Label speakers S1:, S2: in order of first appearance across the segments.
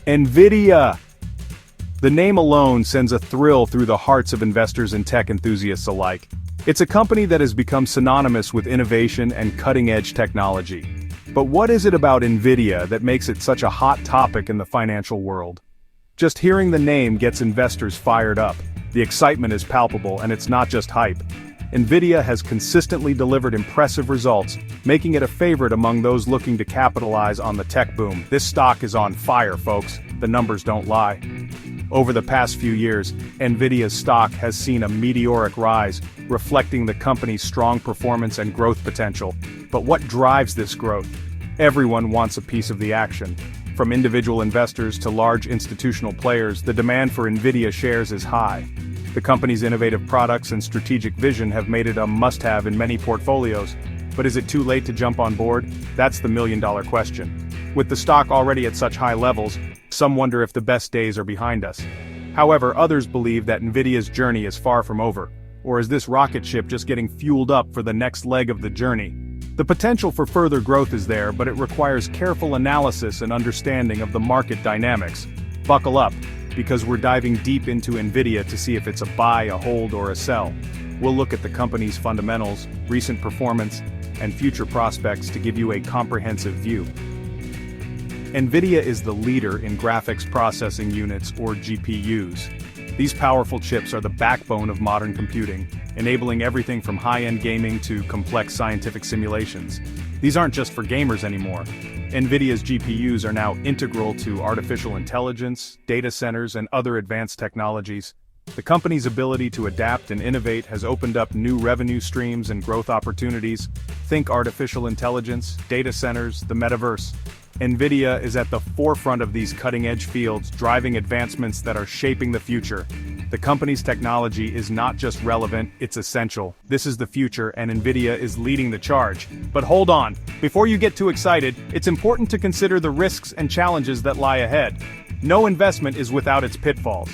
S1: NVIDIA! The name alone sends a thrill through the hearts of investors and tech enthusiasts alike. It's a company that has become synonymous with innovation and cutting-edge technology. But what is it about NVIDIA that makes it such a hot topic in the financial world? Just hearing the name gets investors fired up. The excitement is palpable, and it's not just hype. NVIDIA has consistently delivered impressive results, making it a favorite among those looking to capitalize on the tech boom. This stock is on fire, folks. The numbers don't lie. Over the past few years, NVIDIA's stock has seen a meteoric rise, reflecting the company's strong performance and growth potential. But what drives this growth? Everyone wants a piece of the action. From individual investors to large institutional players, the demand for NVIDIA shares is high. The company's innovative products and strategic vision have made it a must-have in many portfolios. But is it too late to jump on board? That's the million-dollar question. With the stock already at such high levels, some wonder if the best days are behind us. However, others believe that NVIDIA's journey is far from over. Or is this rocket ship just getting fueled up for the next leg of the journey? The potential for further growth is there, but it requires careful analysis and understanding of the market dynamics. Buckle up, because we're diving deep into NVIDIA to see if it's a buy, a hold, or a sell. We'll look at the company's fundamentals, recent performance, and future prospects to give you a comprehensive view. NVIDIA is the leader in graphics processing units, or GPUs. These powerful chips are the backbone of modern computing, enabling everything from high-end gaming to complex scientific simulations. These aren't just for gamers anymore. NVIDIA's GPUs are now integral to artificial intelligence, data centers, and other advanced technologies. The company's ability to adapt and innovate has opened up new revenue streams and growth opportunities. Think artificial intelligence, data centers, the metaverse. NVIDIA is at the forefront of these cutting-edge fields, driving advancements that are shaping the future. The company's technology is not just relevant, it's essential. This is the future, and NVIDIA is leading the charge. But hold on, before you get too excited, it's important to consider the risks and challenges that lie ahead. No investment is without its pitfalls.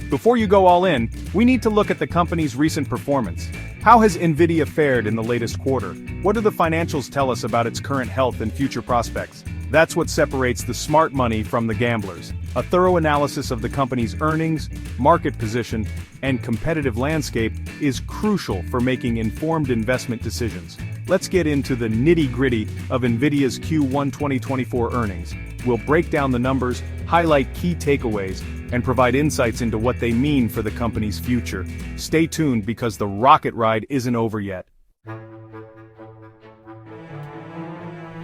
S1: Before you go all in, we need to look at the company's recent performance. How has NVIDIA fared in the latest quarter? What do the financials tell us about its current health and future prospects? That's what separates the smart money from the gamblers. A thorough analysis of the company's earnings, market position, and competitive landscape is crucial for making informed investment decisions. Let's get into the nitty-gritty of NVIDIA's Q1 2024 earnings. We'll break down the numbers, highlight key takeaways, and provide insights into what they mean for the company's future. Stay tuned because the rocket ride isn't over yet.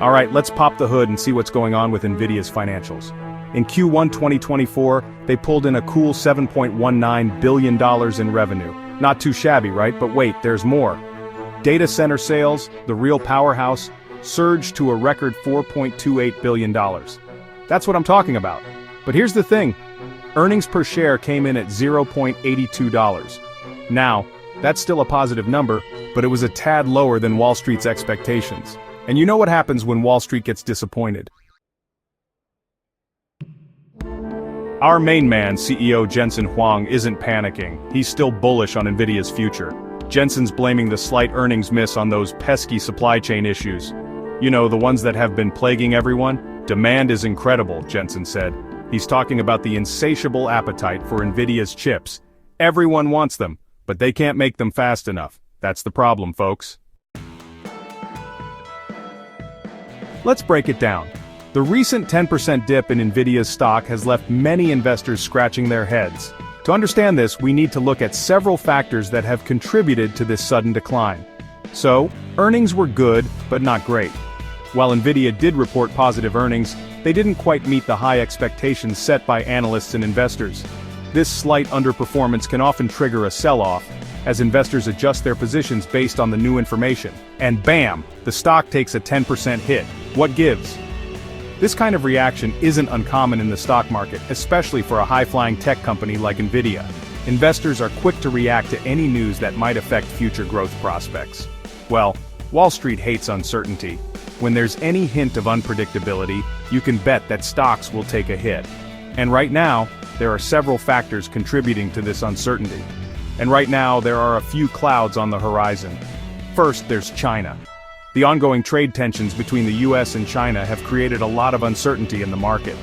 S1: Alright, let's pop the hood and see what's going on with NVIDIA's financials. In Q1 2024, they pulled in a cool $7.19 billion in revenue. Not too shabby, right? But wait, there's more. Data center sales, the real powerhouse, surged to a record $4.28 billion. That's what I'm talking about. But here's the thing. Earnings per share came in at $0.82. Now, that's still a positive number, but it was a tad lower than Wall Street's expectations. And you know what happens when Wall Street gets disappointed. Our main man, CEO Jensen Huang, isn't panicking. He's still bullish on NVIDIA's future. Jensen's blaming the slight earnings miss on those pesky supply chain issues. You know, the ones that have been plaguing everyone? Demand is incredible, Jensen said. He's talking about the insatiable appetite for NVIDIA's chips. Everyone wants them, but they can't make them fast enough. That's the problem, folks. Let's break it down. The recent 10% dip in NVIDIA's stock has left many investors scratching their heads. To understand this, we need to look at several factors that have contributed to this sudden decline. So, earnings were good, but not great. While NVIDIA did report positive earnings, they didn't quite meet the high expectations set by analysts and investors. This slight underperformance can often trigger a sell-off, as investors adjust their positions based on the new information. And bam! The stock takes a 10% hit. What gives? This kind of reaction isn't uncommon in the stock market, especially for a high-flying tech company like NVIDIA. Investors are quick to react to any news that might affect future growth prospects. Well, Wall Street hates uncertainty. When there's any hint of unpredictability, you can bet that stocks will take a hit. And right now, there are several factors contributing to this uncertainty. And right now, there are a few clouds on the horizon. First, there's China. The ongoing trade tensions between the US and China have created a lot of uncertainty in the market.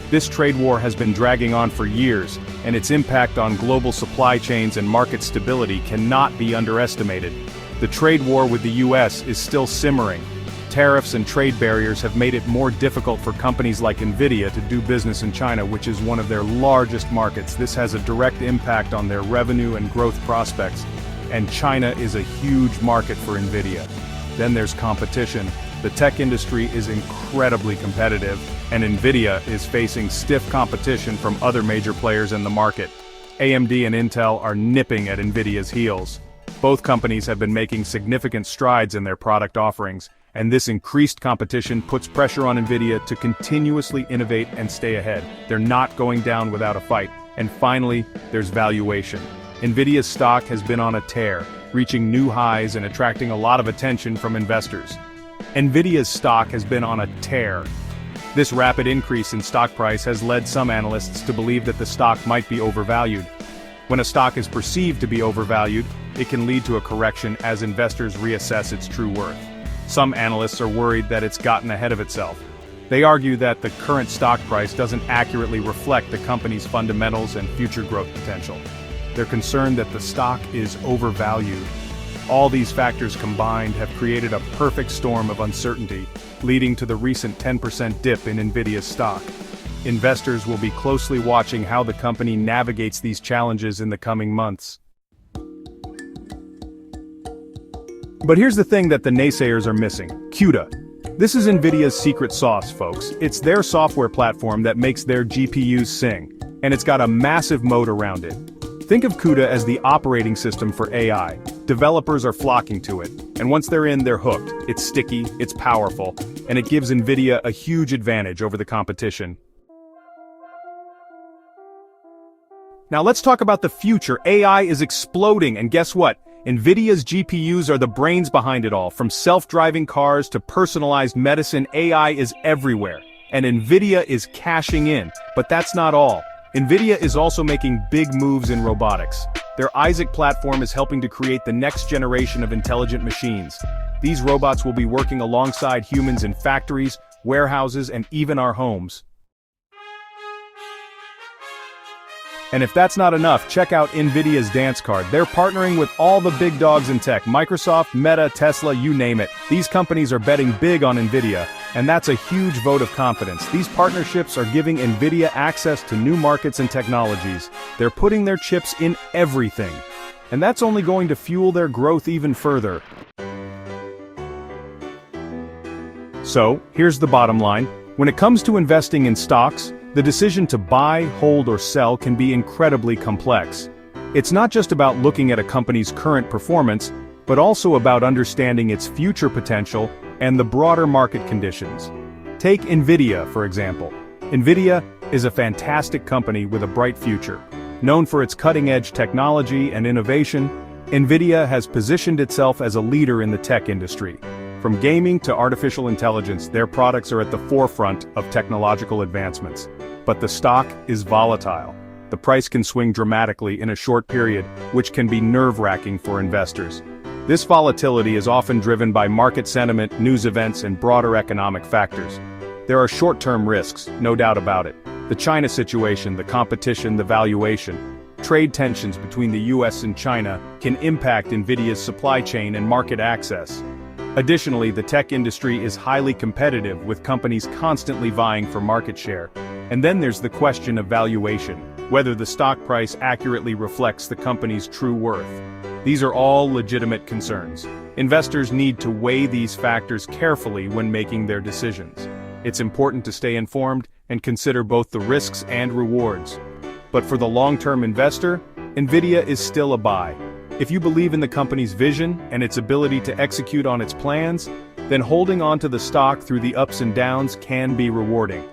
S1: This trade war has been dragging on for years, and its impact on global supply chains and market stability cannot be underestimated. The trade war with the US is still simmering. Tariffs and trade barriers have made it more difficult for companies like NVIDIA to do business in China, which is one of their largest markets. This has a direct impact on their revenue and growth prospects, and China is a huge market for NVIDIA. Then there's competition. The tech industry is incredibly competitive, and NVIDIA is facing stiff competition from other major players in the market. AMD and Intel are nipping at NVIDIA's heels. Both companies have been making significant strides in their product offerings, and this increased competition puts pressure on NVIDIA to continuously innovate and stay ahead. They're not going down without a fight. And finally, there's valuation. NVIDIA's stock has been on a tear, reaching new highs and attracting a lot of attention from investors. NVIDIA's stock has been on a tear. This rapid increase in stock price has led some analysts to believe that the stock might be overvalued. When a stock is perceived to be overvalued, it can lead to a correction as investors reassess its true worth. Some analysts are worried that it's gotten ahead of itself. They argue that the current stock price doesn't accurately reflect the company's fundamentals and future growth potential. They're concerned that the stock is overvalued. All these factors combined have created a perfect storm of uncertainty, leading to the recent 10% dip in NVIDIA's stock. Investors will be closely watching how the company navigates these challenges in the coming months. But here's the thing that the naysayers are missing: CUDA. This is NVIDIA's secret sauce, folks. It's their software platform that makes their GPUs sing, and it's got a massive moat around it. Think of CUDA as the operating system for AI. Developers are flocking to it, and once they're in, they're hooked. It's sticky, it's powerful, and it gives NVIDIA a huge advantage over the competition. Now let's talk about the future. AI is exploding, and guess what? NVIDIA's GPUs are the brains behind it all. From self-driving cars to personalized medicine, AI is everywhere. And NVIDIA is cashing in. But that's not all. NVIDIA is also making big moves in robotics. Their Isaac platform is helping to create the next generation of intelligent machines. These robots will be working alongside humans in factories, warehouses, and even our homes. And if that's not enough, check out NVIDIA's dance card. They're partnering with all the big dogs in tech: Microsoft, Meta, Tesla, you name it. These companies are betting big on NVIDIA, and that's a huge vote of confidence. These partnerships are giving NVIDIA access to new markets and technologies. They're putting their chips in everything. And that's only going to fuel their growth even further. So, here's the bottom line. When it comes to investing in stocks, the decision to buy, hold, or sell can be incredibly complex. It's not just about looking at a company's current performance, but also about understanding its future potential and the broader market conditions. Take NVIDIA, for example. NVIDIA is a fantastic company with a bright future. Known for its cutting-edge technology and innovation, NVIDIA has positioned itself as a leader in the tech industry. From gaming to artificial intelligence, their products are at the forefront of technological advancements. But the stock is volatile. The price can swing dramatically in a short period, which can be nerve-wracking for investors. This volatility is often driven by market sentiment, news events, and broader economic factors. There are short-term risks, no doubt about it. The China situation, the competition, the valuation. Trade tensions between the US and China can impact NVIDIA's supply chain and market access. Additionally, the tech industry is highly competitive, with companies constantly vying for market share. And then there's the question of valuation, whether the stock price accurately reflects the company's true worth. These are all legitimate concerns. Investors need to weigh these factors carefully when making their decisions. It's important to stay informed and consider both the risks and rewards. But for the long-term investor, NVIDIA is still a buy. If you believe in the company's vision and its ability to execute on its plans, then holding on to the stock through the ups and downs can be rewarding.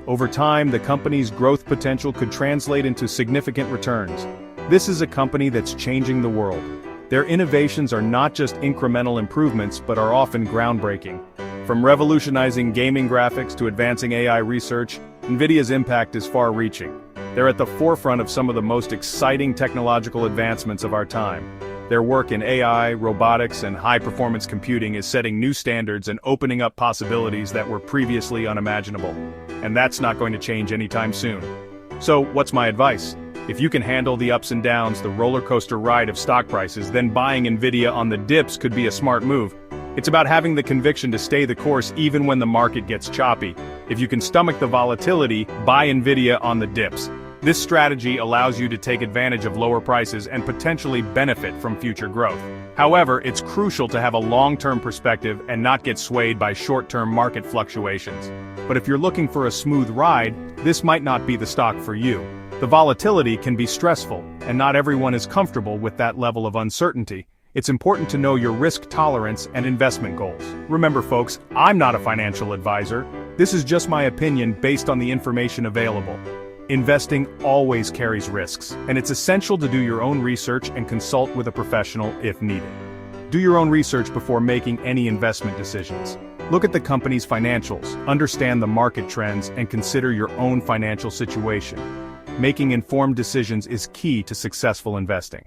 S1: Over time, the company's growth potential could translate into significant returns. This is a company that's changing the world. Their innovations are not just incremental improvements, but are often groundbreaking. From revolutionizing gaming graphics to advancing AI research, NVIDIA's impact is far-reaching. They're at the forefront of some of the most exciting technological advancements of our time. Their work in AI, robotics, and high-performance computing is setting new standards and opening up possibilities that were previously unimaginable. and that's not going to change anytime soon. So, what's my advice? If you can handle the ups and downs, the roller coaster ride of stock prices, then buying NVIDIA on the dips could be a smart move. It's about having the conviction to stay the course even when the market gets choppy. If you can stomach the volatility, buy NVIDIA on the dips. This strategy allows you to take advantage of lower prices and potentially benefit from future growth. However, it's crucial to have a long-term perspective and not get swayed by short-term market fluctuations. But if you're looking for a smooth ride, this might not be the stock for you. The volatility can be stressful, and not everyone is comfortable with that level of uncertainty. It's important to know your risk tolerance and investment goals. Remember folks, I'm not a financial advisor. This is just my opinion based on the information available. Investing always carries risks, and it's essential to do your own research and consult with a professional if needed. Do your own research before making any investment decisions. Look at the company's financials, understand the market trends, and consider your own financial situation. Making informed decisions is key to successful investing.